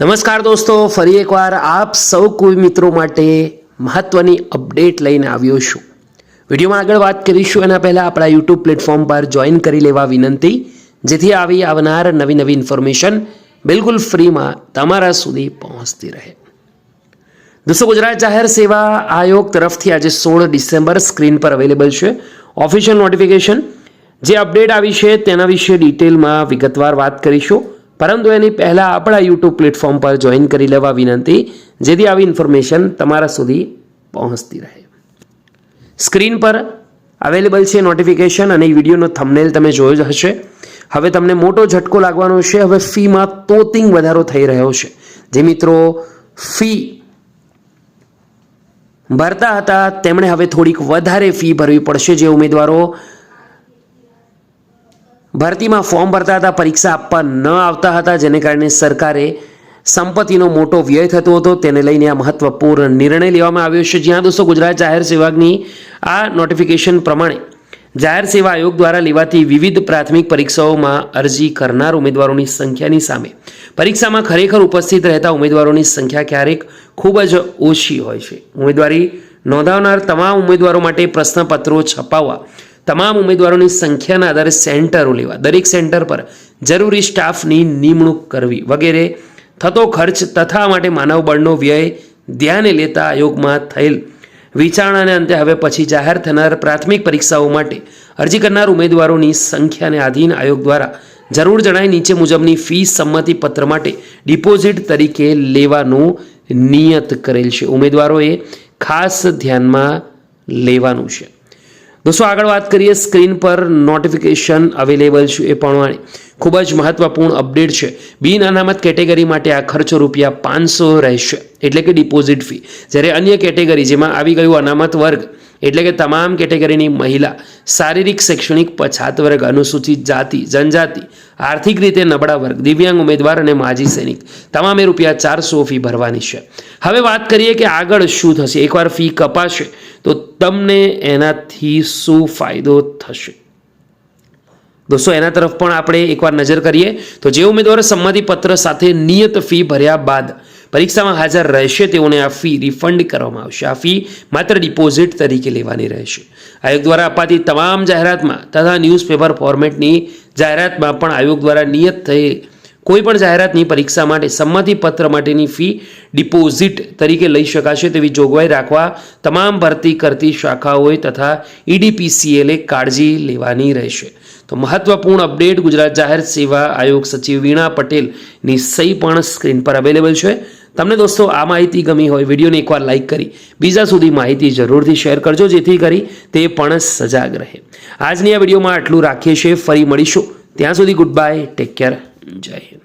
નમસ્કાર દોસ્તો, ફરી એકવાર આપ સૌ કોઈ મિત્રો માટે મહત્વની અપડેટ લઈને આવ્યો છું। વિડીયોમાં આગળ વાત કરીશું એના પહેલાં આપણા યુટ્યુબ પ્લેટફોર્મ પર જોઈન કરી લેવા વિનંતી, જેથી આવનાર નવી ઇન્ફોર્મેશન બિલકુલ ફ્રીમાં તમારા સુધી પહોંચતી રહે। દોસ્તો, ગુજરાત જાહેર સેવા આયોગ તરફથી આજે 16 ડિસેમ્બર સ્ક્રીન પર અવેલેબલ છે ઓફિશિયલ નોટિફિકેશન। જે અપડેટ આવી છે તેના વિશે ડિટેલમાં વિગતવાર વાત કરીશું, પરંતુ એની પહેલાં આપણા યુટ્યુબ પ્લેટફોર્મ પર જોઈન કરી લેવા વિનંતી, જેથી આવી ઇન્ફોર્મેશન તમારા સુધી પહોંચતી રહે। સ્ક્રીન પર અવેલેબલ છે નોટિફિકેશન અને એ વિડીયોનો થંબનેલ તમે જોયો જ હશે। હવે તમને મોટો ઝટકો લાગવાનો છે। હવે ફીમાં તોતિંગ વધારો થઈ રહ્યો છે। જે મિત્રો ફી ભરતા હતા તેમણે હવે થોડીક વધારે ફી ભરવી પડશે। જે ઉમેદવારો ભરતીમાં ફોર્મ ભરતા હતા, પરીક્ષા આપવા ન આવતા હતા, જેને કારણે સરકારે સંપત્તિનો મોટો વ્યય થતો હતો, તેને લઈને આ મહત્વપૂર્ણ નિર્ણય લેવામાં આવ્યો છે। જ્યાં દોસ્તો ગુજરાત જાહેર સેવાની આ નોટિફિકેશન પ્રમાણે જાહેર સેવા આયોગ દ્વારા લેવાતી વિવિધ પ્રાથમિક પરીક્ષાઓમાં અરજી કરનાર ઉમેદવારોની સંખ્યાની સામે પરીક્ષામાં ખરેખર ઉપસ્થિત રહેતા ઉમેદવારોની સંખ્યા ક્યારેક ખૂબ જ ઓછી હોય છે। ઉમેદવારી નોંધાવનાર તમામ ઉમેદવારો માટે પ્રશ્નપત્રો છપાવવા, તમામ ઉમેદવારોની સંખ્યાના આધારે સેન્ટરો લેવા, દરેક સેન્ટર પર જરૂરી સ્ટાફની નિમણૂક કરવી વગેરે થતો ખર્ચ તથા માટે માનવબળનો વ્યય ધ્યાને લેતા આયોગમાં થયેલ વિચારણાને અંતે હવે પછી જાહેર થનાર પ્રાથમિક પરીક્ષાઓ માટે અરજી કરનાર ઉમેદવારોની સંખ્યાને આધીન આયોગ દ્વારા જરૂર જણાય નીચે મુજબની ફી સંમતિ પત્ર માટે ડિપોઝિટ તરીકે લેવાનું નિયત કરેલ છે। ઉમેદવારોએ ખાસ ધ્યાનમાં લેવાનું છે। દોસ્તો, આગળ વાત કરીએ, સ્ક્રીન પર નોટિફિકેશન અવેલેબલ છે એ પ્રમાણે ખૂબ જ મહત્વપૂર્ણ અપડેટ છે। બિન અનામત કેટેગરી માટે આ ખર્ચો ₹500 રહેશે, એટલે કે ડિપોઝિટ ફી। જ્યારે અન્ય કેટેગરી, જેમાં આવી ગયું અનામત વર્ગ, એટલે કે તમામ કેટેગરીની મહિલા, શારીરિક શૈક્ષણિક પછાત વર્ગ, અનુસૂચિત જાતિ જનજાતિ, આર્થિક રીતે નબળા વર્ગ, દિવ્યાંગ ઉમેદવાર અને માજી સૈનિક, તમામે ₹400 ફી ભરવાની છે। હવે વાત કરીએ કે આગળ શું થશે। એકવાર ફી કપાશે તો તમને એનાથી શું ફાયદો થશે? દોસ્તો, એના તરફ પણ આપણે એકવાર નજર કરીએ તો જે ઉમેદવારો સંમતિપત્ર સાથે નિયત ફી ભર્યા બાદ પરીક્ષામાં હાજર રહેશે તેઓને આ ફી રિફંડ કરવામાં આવશે। આ ફી માત્ર ડિપોઝિટ તરીકે લેવાની રહેશે। આયોગ દ્વારા અપાતી તમામ જાહેરાતમાં તથા ન્યૂઝપેપર ફોર્મેટની જાહેરાતમાં પણ આયોગ દ્વારા નિયત થયેલ કોઈપણ જાહેરાતની પરીક્ષા માટે સંમતિપત્ર માટેની ફી ડિપોઝિટ તરીકે લઈ શકાશે તેવી જોગવાઈ રાખવા તમામ ભરતી કરતી શાખાઓએ તથા EDPCLએ કાળજી લેવાની રહેશે। તો મહત્વપૂર્ણ અપડેટ, ગુજરાત જાહેર સેવા આયોગ સચિવ વીણા પટેલની સહી પણ સ્ક્રીન પર અવેલેબલ છે। તમને દોસ્તો આ માહિતી ગમી હોય, વિડીયોને એકવાર લાઇક કરી બીજા સુધી માહિતી જરૂરથી શેર કરજો, જેથી કરી તે પણ સજાગ રહે। આજની આ વિડીયોમાં આટલું રાખીએ છીએ। ફરી મળીશું, ત્યાં સુધી ગુડ બાય, ટેક કેર, જય હિન્દ।